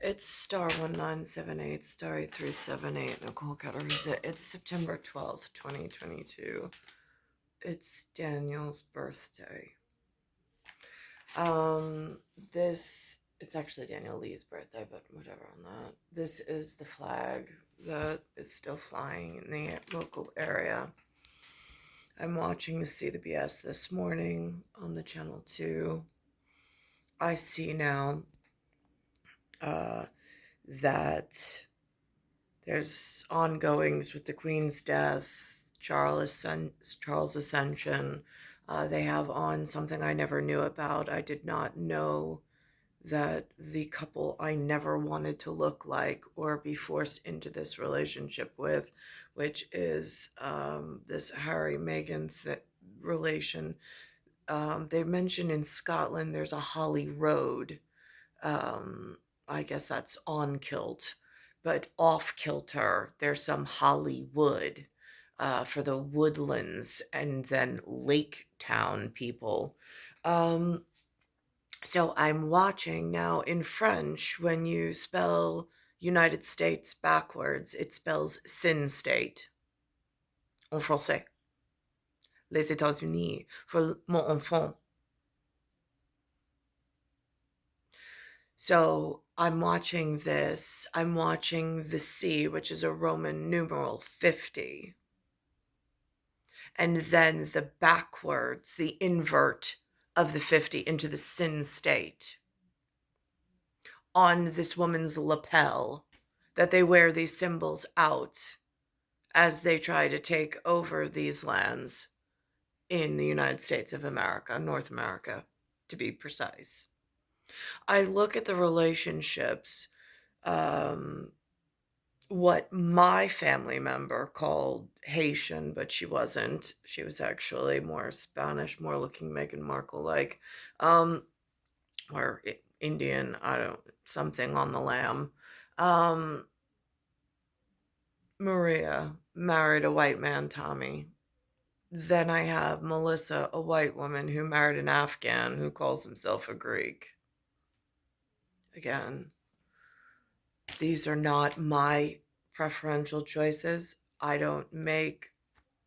It's star 1978, star 8378, Nicole Cattaruzza. It's September 12th, 2022. It's Daniel's birthday. It's actually Daniel Lee's birthday, but whatever on that. This is the flag that is still flying in the local area. I'm watching the CBS this morning on the channel 2. I see now that there's ongoings with the Queen's death, Charles' ascension. They have on something I never knew about. I did not know that the couple I never wanted to look like or be forced into this relationship with, which is this Harry-Meghan relation. They mentioned in Scotland there's a Holly Road. I guess that's on kilt, but off kilter, there's some Hollywood for the woodlands and then Lake Town people. So I'm watching now in French, when you spell United States backwards, it spells Sin State. En français. Les États-Unis for mon enfant. So I'm watching this. I'm watching the C, which is a Roman numeral 50. And then the backwards, the invert of the 50 into the sin state on this woman's lapel, that they wear these symbols out as they try to take over these lands in the United States of America, North America, to be precise. I look at the relationships, what my family member called Haitian, but she wasn't. She was actually more Spanish, more looking Meghan Markle-like, or Indian, something on the lamb. Maria married a white man, Tommy. Then I have Melissa, a white woman who married an Afghan who calls himself a Greek. Again, these are not my preferential choices. I don't make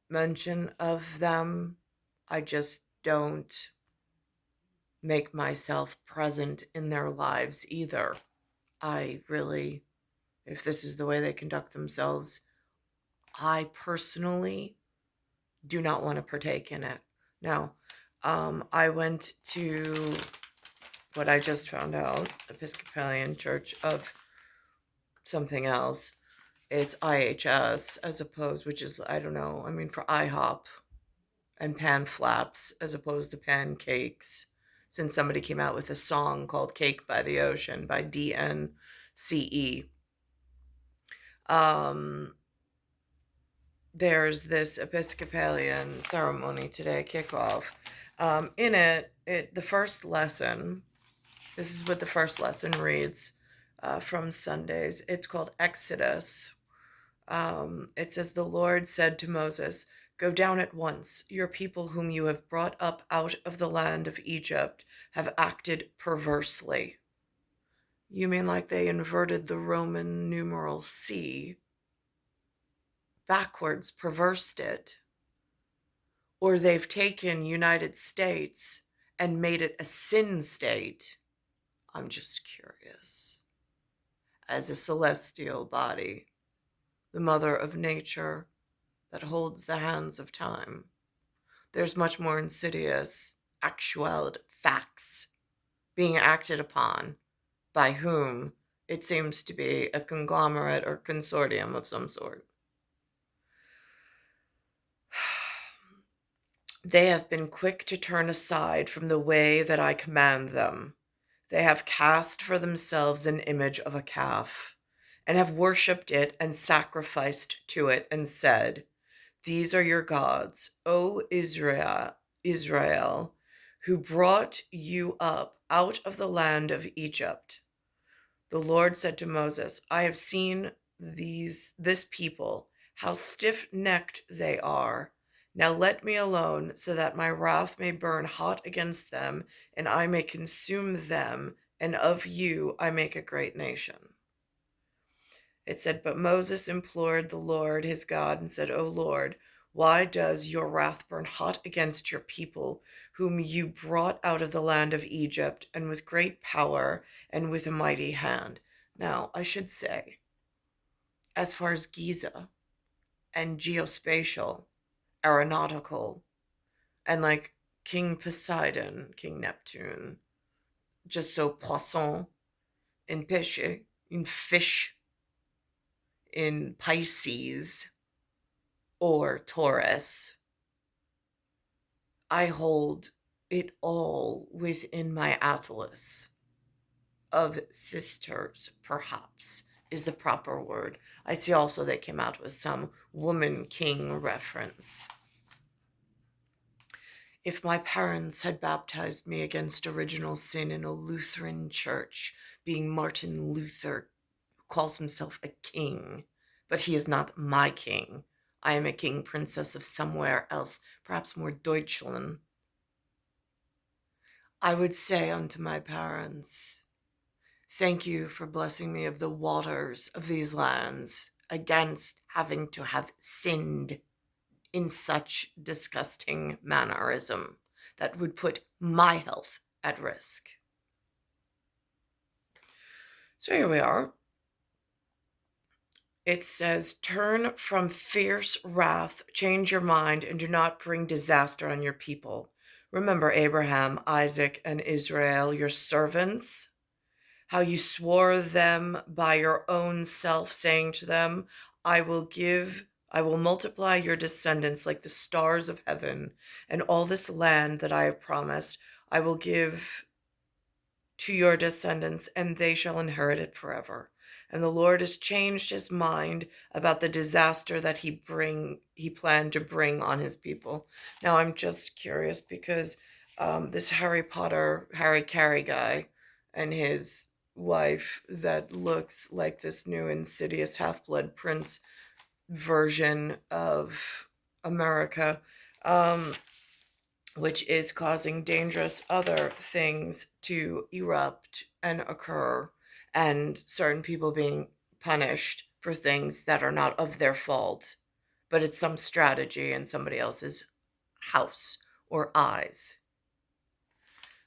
mention of them. I just don't make myself present in their lives either. I really, if this is the way they conduct themselves, I personally do not want to partake in it. Now, I went to what I just found out, Episcopalian Church of something else. It's IHS as opposed, which is, I don't know, I mean, for IHOP and pan flaps as opposed to pancakes, since somebody came out with a song called Cake by the Ocean by DNCE. There's this Episcopalian ceremony today, kickoff. In it, the first lesson, this is what the first lesson reads from Sundays. It's called Exodus. It says, "The Lord said to Moses, 'Go down at once. Your people whom you have brought up out of the land of Egypt have acted perversely.'" You mean like they inverted the Roman numeral C backwards, perversed it? Or they've taken United States and made it a sin state? I'm just curious. As a celestial body, the mother of nature that holds the hands of time, there's much more insidious actuality, facts being acted upon by whom it seems to be a conglomerate or consortium of some sort. They have been quick to turn aside from the way that I command them. They have cast for themselves an image of a calf, and have worshipped it and sacrificed to it, and said, "These are your gods, O Israel, who brought you up out of the land of Egypt." The Lord said to Moses, "I have seen this people, how stiff-necked they are. Now let me alone, so that my wrath may burn hot against them, and I may consume them and of you I make a great nation. It said, but Moses implored the Lord his God and said, O Lord, why does your wrath burn hot against your people, whom you brought out of the land of Egypt, and with great power and with a mighty hand? Now, I should say, as far as Giza and geospatial, aeronautical, and like King Poseidon, King Neptune, just so poisson, in pêche, in fish, in Pisces, or Taurus, I hold it all within my atlas of sisters, perhaps, is the proper word. I see also they came out with some woman king reference. If my parents had baptized me against original sin in a Lutheran church, being Martin Luther, who calls himself a king, but he is not my king. I am a king princess of somewhere else, perhaps more Deutschland. I would say unto my parents, thank you for blessing me of the waters of these lands against having to have sinned in such disgusting mannerism that would put my health at risk. So here we are. It says, turn from fierce wrath, change your mind, and do not bring disaster on your people. Remember Abraham, Isaac, and Israel, your servants, how you swore them by your own self, saying to them, I will multiply your descendants like the stars of heaven, and all this land that I have promised, I will give to your descendants, and they shall inherit it forever. And the Lord has changed his mind about the disaster that he planned to bring on his people. Now, I'm just curious because this Harry Carey guy and his wife that looks like this new insidious half-blood prince version of America, which is causing dangerous other things to erupt and occur, and certain people being punished for things that are not of their fault, but it's some strategy in somebody else's house or eyes.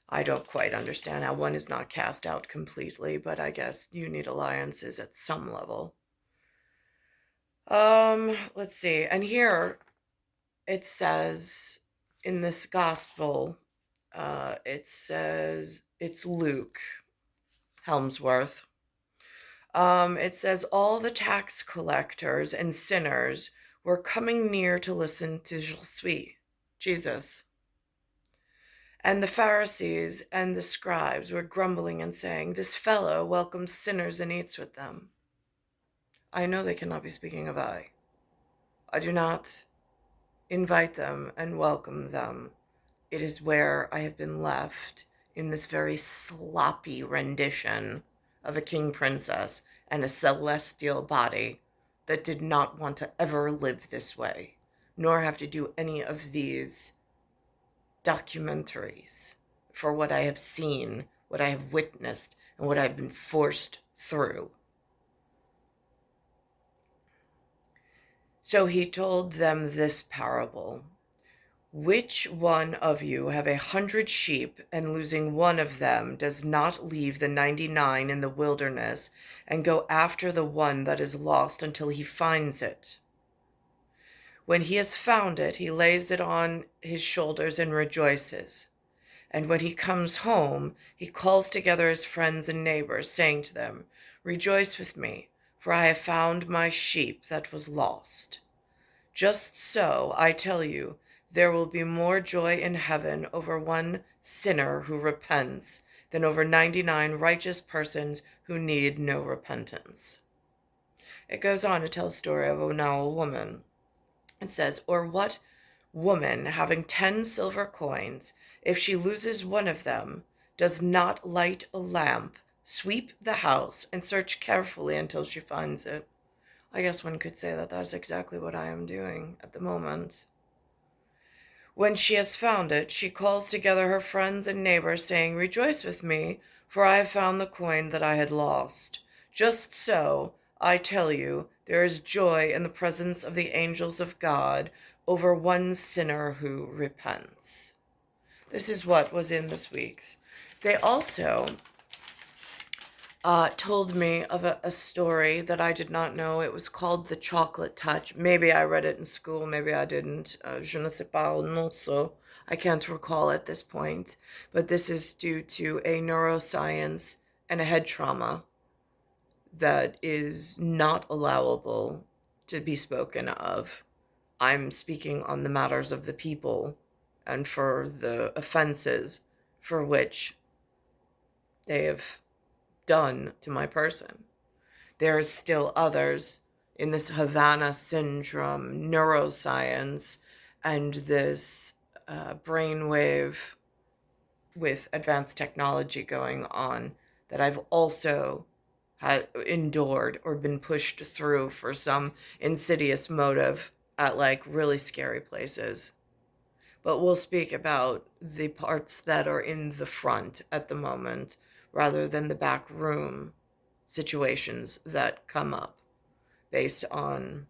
I don't quite understand how one is not cast out completely, but I guess you need alliances at some level. Let's see. And here it says in this gospel, it says it's Luke Helmsworth. It says all the tax collectors and sinners were coming near to listen to Jesus. And the Pharisees and the scribes were grumbling and saying, this fellow welcomes sinners and eats with them. I know they cannot be speaking of I. I do not invite them and welcome them. It is where I have been left in this very sloppy rendition of a king princess and a celestial body that did not want to ever live this way, nor have to do any of these documentaries for what I have seen, what I have witnessed, and what I've been forced through. So he told them this parable. Which one of you have 100 sheep, and losing one of them does not leave the 99 in the wilderness and go after the one that is lost until he finds it? When he has found it, he lays it on his shoulders and rejoices. And when he comes home, he calls together his friends and neighbors, saying to them, rejoice with me, for I have found my sheep that was lost. Just so, I tell you, there will be more joy in heaven over one sinner who repents than over 99 righteous persons who need no repentance. It goes on to tell a story of a woman. It says, or what woman, having 10 silver coins, if she loses one of them, does not light a lamp, sweep the house, and search carefully until she finds it? I guess one could say that that's exactly what I am doing at the moment. When she has found it, she calls together her friends and neighbors, saying, rejoice with me, for I have found the coin that I had lost. Just so, I tell you, there is joy in the presence of the angels of God over one sinner who repents. This is what was in this week's. They also told me of a story that I did not know. It was called The Chocolate Touch. Maybe I read it in school, maybe I didn't. Je ne sais pas, non so. I can't recall at this point. But this is due to a neuroscience and a head trauma that is not allowable to be spoken of. I'm speaking on the matters of the people and for the offenses for which they have done to my person. There is still others in this Havana syndrome neuroscience and this brainwave with advanced technology going on that I've also had endured or been pushed through for some insidious motive at like really scary places. But we'll speak about the parts that are in the front at the moment rather than the back room situations that come up based on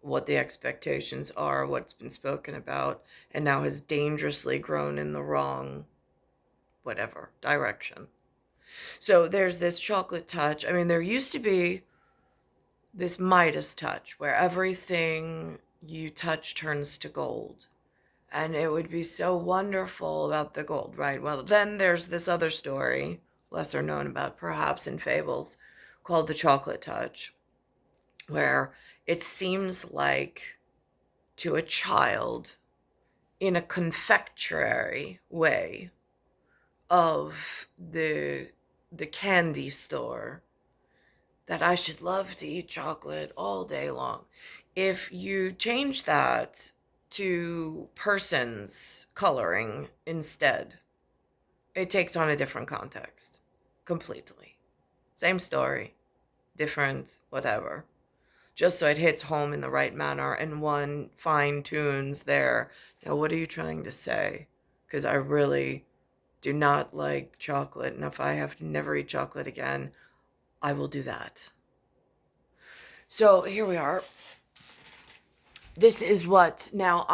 what the expectations are, what's been spoken about, and now has dangerously grown in the wrong, whatever, direction. So there's this chocolate touch. I mean, there used to be this Midas touch where everything you touch turns to gold. And it would be so wonderful about the gold, right? Well, then there's this other story, lesser known about perhaps in fables, called The Chocolate Touch, where it seems like to a child in a confectionery way of the candy store that I should love to eat chocolate all day long. If you change that to persons coloring instead, it takes on a different context completely. Same story, different whatever. Just so it hits home in the right manner and one fine tunes there. Now, what are you trying to say? Because I really do not like chocolate, and if I have to never eat chocolate again, I will do that. So here we are. This is what now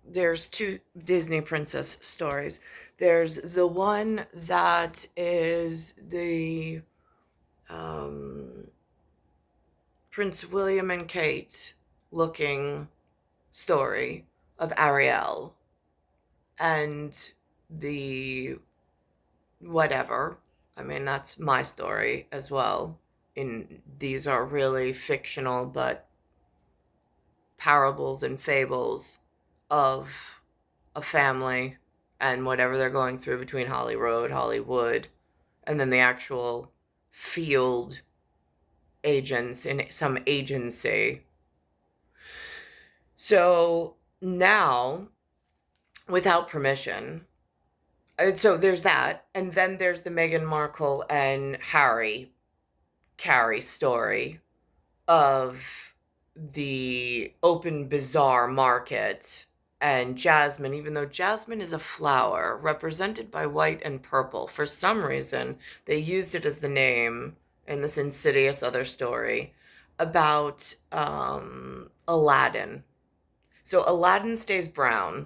there's two Disney princess stories. There's the one that is the Prince William and Kate looking story of Ariel and the whatever. I mean, that's my story as well. These are really fictional but parables and fables of a family and whatever they're going through between Hollywood, and then the actual field agents in some agency. So now, without permission, so there's that, and then there's the Meghan Markle and Carrie story of the open bazaar market and jasmine, even though jasmine is a flower represented by white and purple. For some reason, they used it as the name in this insidious other story about Aladdin. So Aladdin stays brown,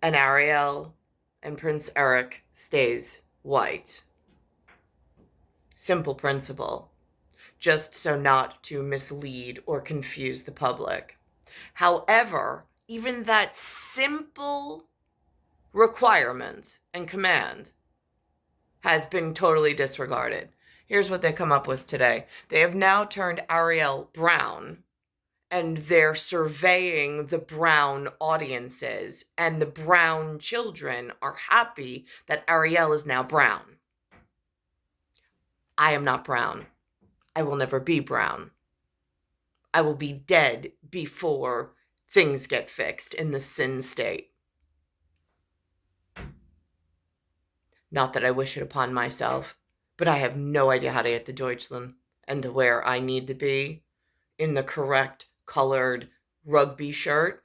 and Ariel and Prince Eric stays white. Simple principle, just so not to mislead or confuse the public. However, even that simple requirement and command has been totally disregarded. Here's what they come up with today. They have now turned Ariel brown, and they're surveying the brown audiences, and the brown children are happy that Ariel is now brown. I am not brown. I will never be brown. I will be dead before things get fixed in the sin state. Not that I wish it upon myself, but I have no idea how to get to Deutschland and to where I need to be in the correct colored rugby shirt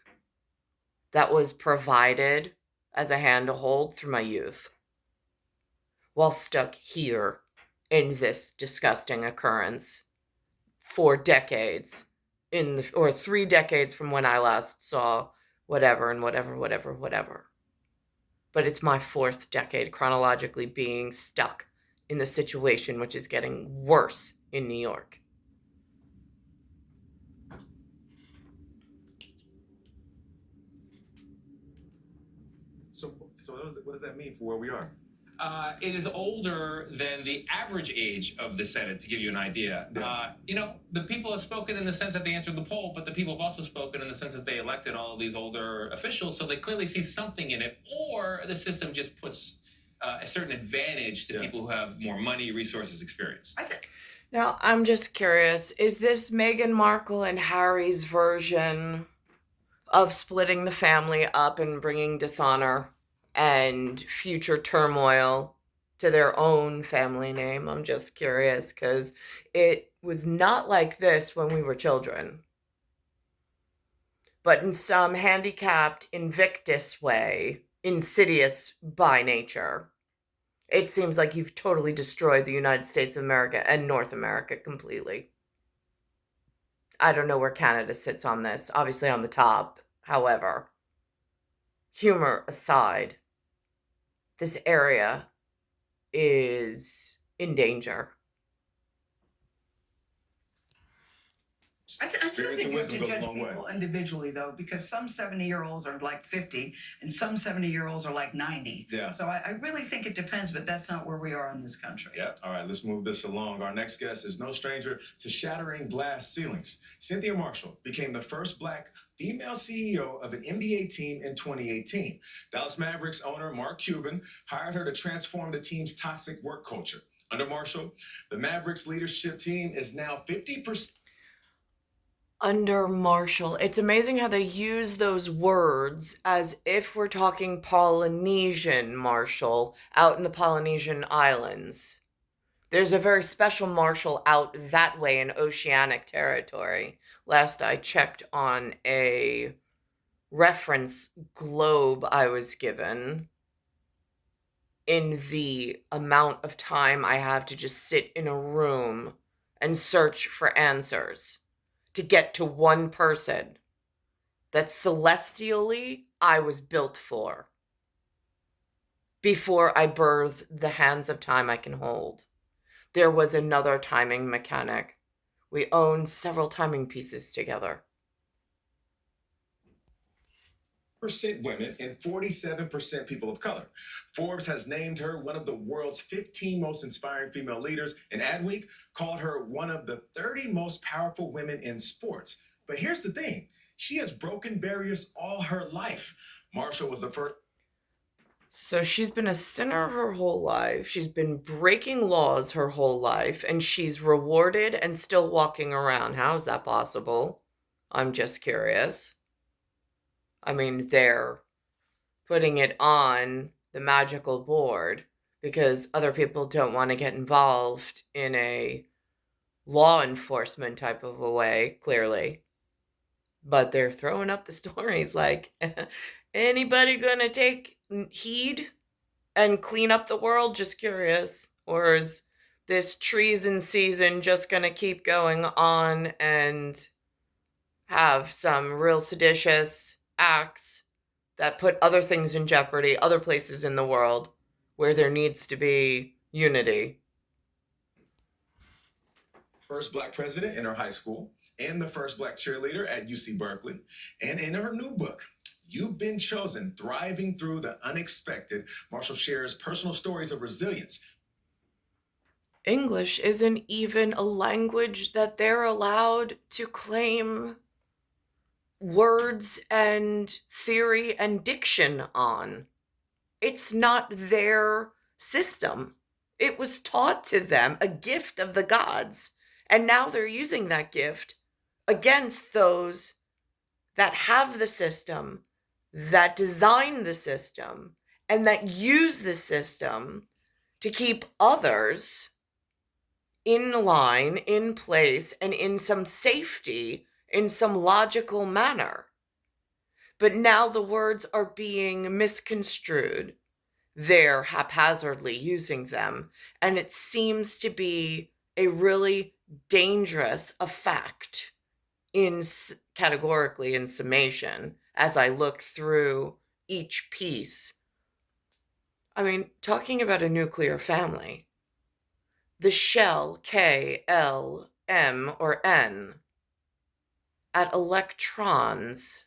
that was provided as a hand to hold through my youth. while stuck here in this disgusting occurrence for decades, or 3 decades from when I last saw whatever and whatever. But it's my 4th decade chronologically being stuck in the situation, which is getting worse in New York. So what does that mean for where we are? It is older than the average age of the Senate, to give you an idea. Yeah. The people have spoken in the sense that they answered the poll, but the people have also spoken in the sense that they elected all of these older officials, so they clearly see something in it, or the system just puts a certain advantage to people who have more money, resources, experience. Now, I'm just curious, is this Meghan Markle and Harry's version of splitting the family up and bringing dishonor and future turmoil to their own family name? I'm just curious, because it was not like this when we were children. But in some handicapped, invictus way, insidious by nature, it seems like you've totally destroyed the United States of America and North America completely. I don't know where Canada sits on this, obviously on the top. However, humor aside, this area is in danger. I still Experience think and you have wisdom to goes a judge long way. people individually, though, because some 70-year-olds are like 50 and some 70-year-olds are like 90. Yeah. So I really think it depends, but that's not where we are in this country. Yeah. All right, let's move this along. Our next guest is no stranger to shattering glass ceilings. Cynthia Marshall became the first Black female CEO of an NBA team in 2018. Dallas Mavericks owner Mark Cuban hired her to transform the team's toxic work culture. Under Marshall, the Mavericks leadership team is now 50%. Under Marshall, it's amazing how they use those words as if we're talking Polynesian Marshall out in the Polynesian Islands. There's a very special Marshall out that way in oceanic territory. Last I checked on a reference globe I was given, in the amount of time I have to just sit in a room and search for answers to get to one person that celestially I was built for before I birthed the hands of time I can hold. There was another timing mechanic. We own several timing pieces together. Percent women and 47% people of color. Forbes has named her one of the world's 15 most inspiring female leaders, and Adweek called her one of the 30 most powerful women in sports. But here's the thing, she has broken barriers all her life. Marshall was the first. So she's been a sinner her whole life. She's been breaking laws her whole life, and she's rewarded and still walking around. How is that possible? I'm just curious. I mean, they're putting it on the magical board because other people don't want to get involved in a law enforcement type of a way, clearly. But they're throwing up the stories like, anybody gonna take heed and clean up the world? Just curious. Or is this treason season just gonna keep going on and have some real seditious acts that put other things in jeopardy, other places in the world where there needs to be unity? First Black president in her high school and the first Black cheerleader at UC Berkeley. And in her new book, You've Been Chosen, Thriving Through the Unexpected, Marshall shares personal stories of resilience. English isn't even a language that they're allowed to claim words and theory and diction on. It's not their system. It was taught to them, a gift of the gods, and now they're using that gift against those that have the system, that design the system, and that use the system to keep others in line, in place, and in some safety, in some logical manner. But now the words are being misconstrued. they're haphazardly using them. And it seems to be a really dangerous effect categorically in summation as I look through each piece. I mean, talking about a nuclear family, the shell K, L, M, or N at electrons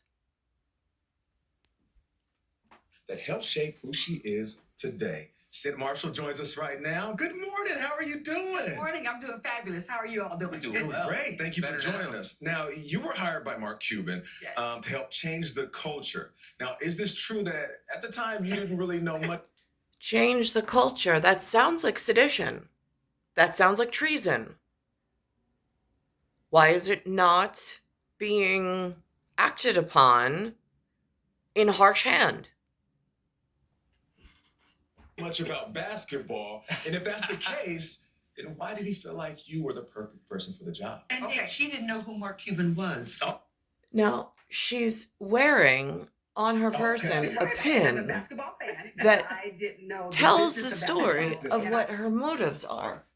that helped shape who she is today. Sid Marshall joins us right now. Good morning. How are you doing? Good morning. I'm doing fabulous. How are you all doing? We're doing well. Great. Thank you for Better joining now. us. Now, you were hired by Mark Cuban Yes. to help change the culture. Now, is this true that at the time you didn't really know much? change the culture. That sounds like sedition. That sounds like treason. Why is it not being acted upon in harsh hand? Much about basketball? And if that's the case, then why did he feel like you were the perfect person for the job? And Okay, she didn't know who Mark Cuban was. Oh. Now, she's wearing on her person a I'm a pin basketball fan. that I didn't know tells the business of story basketball. of what her motives are.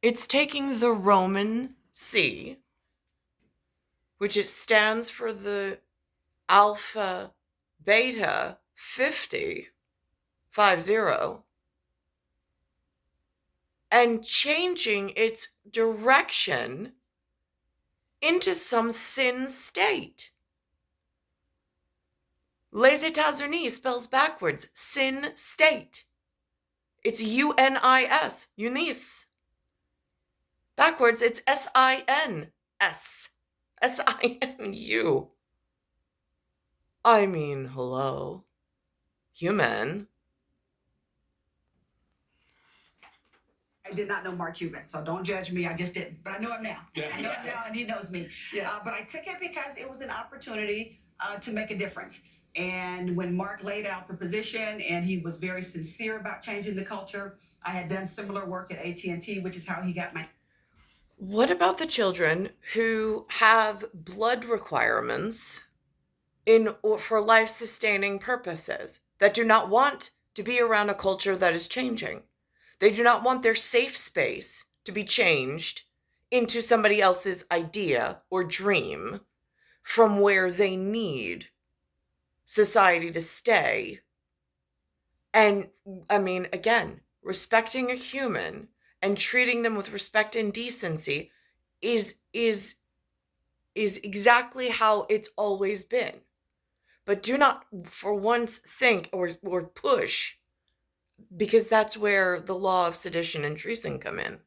It's taking the Roman C, which it stands for the alpha beta 50, and changing its direction into some sin state. Les États-Unis spells backwards sin state. It's UNIS, Eunice. Backwards, it's SINS, SINU. I mean, hello. Human. I did not know Mark Cuban, so don't judge me. I just didn't. But I know him now. Yeah. I know him now, and he knows me. Yeah. But I took it because it was an opportunity to make a difference. And when Mark laid out the position and he was very sincere about changing the culture, I had done similar work at AT&T, which is how he got my... What about the children who have blood requirements for life-sustaining purposes that do not want to be around a culture that is changing? They do not want their safe space to be changed into somebody else's idea or dream from where they need society to stay. And I mean, again, respecting a human and treating them with respect and decency is exactly how it's always been. But do not for once think or push, because that's where the law of sedition and treason come in.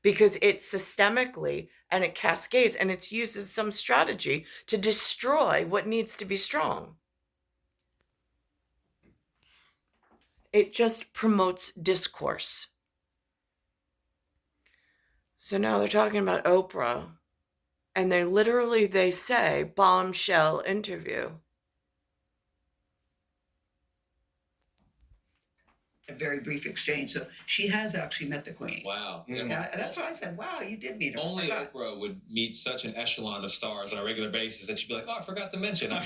Because it's systemically and it cascades and it's used as some strategy to destroy what needs to be strong. It just promotes discourse. So now they're talking about Oprah, and they say bombshell interview. A very brief exchange. So she has actually met the Queen. Wow. Yeah, that's why I said, wow, you did meet her. Only Oprah would meet such an echelon of stars on a regular basis that she'd be like, oh, I forgot to mention. I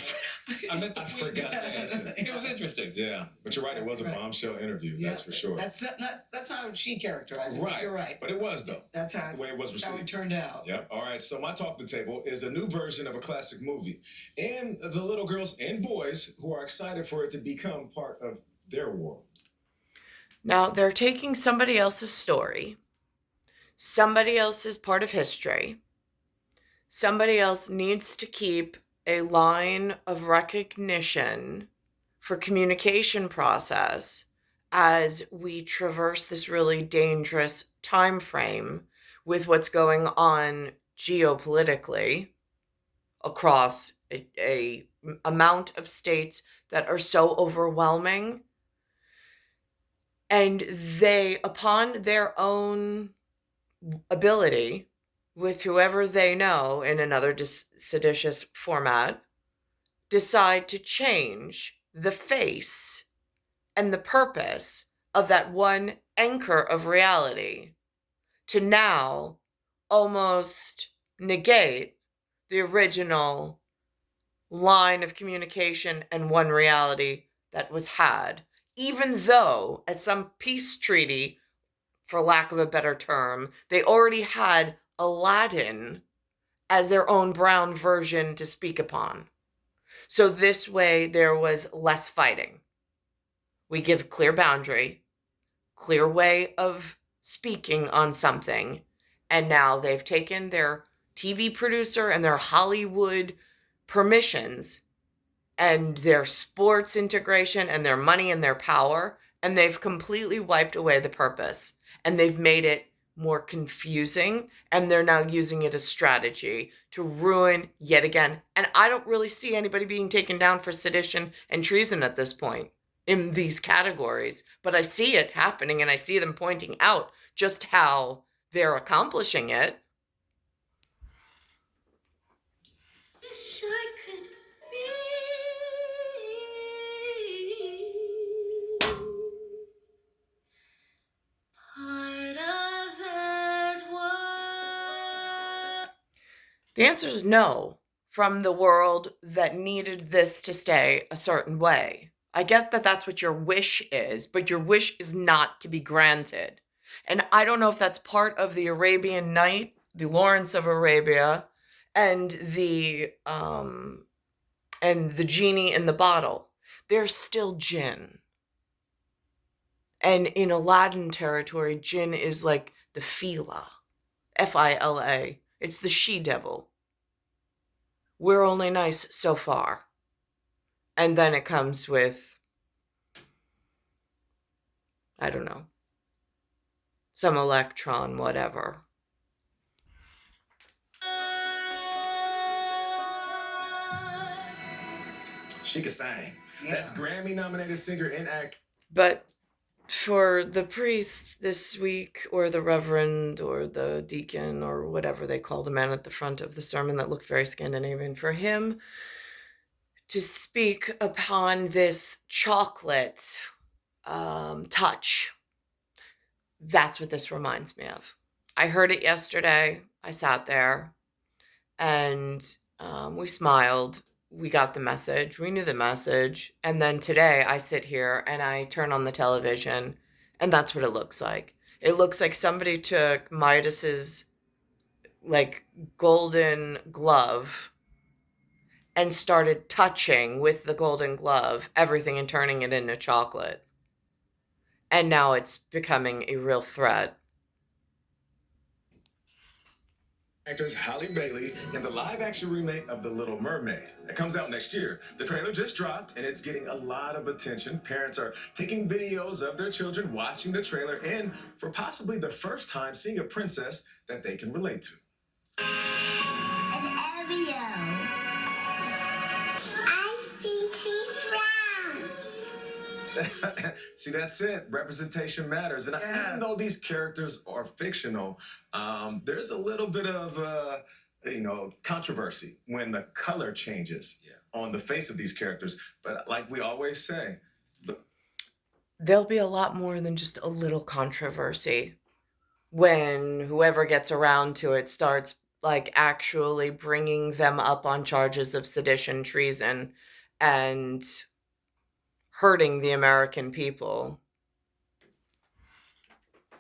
meant the I Queen. forgot to answer. It was interesting. Yeah, but you're right. It was a bombshell interview. That's for sure. That's how she characterized it. Right. You're right. But it was, though. That's the way it was how it received. turned out. Yep. All right. So my talk at the table is a new version of a classic movie, and the little girls and boys who are excited for it to become part of their world. Now they're taking somebody else's story, somebody else's part of history. Somebody else needs to keep a line of recognition for communication process as we traverse this really dangerous time frame with what's going on geopolitically across a amount of states that are so overwhelming. And they, upon their own ability, with whoever they know in another seditious format, decide to change the face and the purpose of that one anchor of reality to now almost negate the original line of communication and one reality that was had, even though at some peace treaty, for lack of a better term, they already had Aladdin as their own brown version to speak upon. So this way there was less fighting. We give clear boundary, clear way of speaking on something, and now they've taken their TV producer and their Hollywood permissions and their sports integration and their money and their power, and they've completely wiped away the purpose, and they've made it more confusing, and they're now using it as strategy to ruin yet again. And I don't really see anybody being taken down for sedition and treason at this point in these categories, but I see it happening, and I see them pointing out just how they're accomplishing it. Wish I could be part of that world. The answer is no, from the world that needed this to stay a certain way. I get that that's what your wish is, but your wish is not to be granted. And I don't know if that's part of the Arabian Night, the Lawrence of Arabia, and the genie in the bottle. There's still jinn. And in Aladdin territory, jinn is like the Fila, Fila. It's the she-devil. We're only nice so far. And then it comes with, I don't know, some electron, whatever. She can sing. Yeah. That's Grammy-nominated singer and actor. But for the priest this week, or the reverend, or the deacon, or whatever they call the man at the front of the sermon that looked very Scandinavian, for him to speak upon this chocolate touch, that's what this reminds me of. I heard it yesterday. I sat there, and we smiled. We got the message. We knew the message. And then today I sit here and I turn on the television, and that's what it looks like. It looks like somebody took Midas's like golden glove and started touching with the golden glove everything and turning it into chocolate. And now it's becoming a real threat. Actress Halle Bailey in the live-action remake of The Little Mermaid. It comes out next year. The trailer just dropped, and it's getting a lot of attention. Parents are taking videos of their children watching the trailer, and for possibly the first time seeing a princess that they can relate to. An Oreo. I think she's round. See, that's it. Representation matters. And Yeah. even though these characters are fictional, there's a little bit of, controversy when the color changes on the face of these characters. But like we always say, There'll be a lot more than just a little controversy when whoever gets around to it starts like actually bringing them up on charges of sedition, treason, and hurting the American people.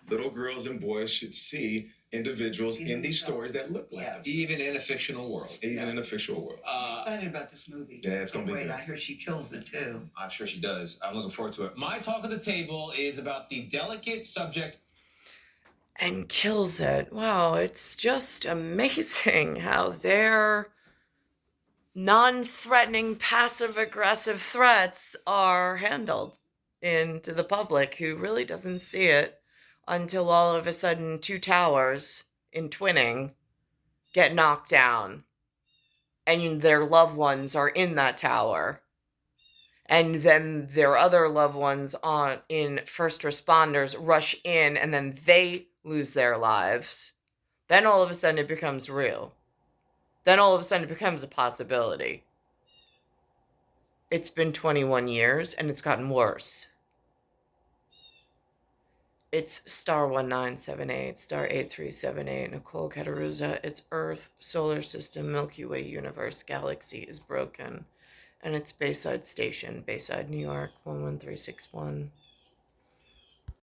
little girls and boys should see individuals in these stories that look like them. Even in a fictional world. Even in a fictional world. I'm excited about this movie. Yeah, it's gonna be Wait, good. I heard she kills it too. I'm sure she does. I'm looking forward to it. My talk of the table is about the delicate subject. And kills it. Wow, it's just amazing how their non-threatening, passive-aggressive threats are handled into the public, who really doesn't see it until all of a sudden 2 towers in twinning get knocked down, and their loved ones are in that tower. And then their other loved ones in first responders rush in, and then they lose their lives. Then all of a sudden it becomes real. Then all of a sudden it becomes a possibility. It's been 21 years and it's gotten worse. It's star 1978, star 8378, Nicole, Cattaruzza. It's Earth, solar system, Milky Way universe, galaxy is broken. And it's Bayside Station, Bayside, New York, 11361.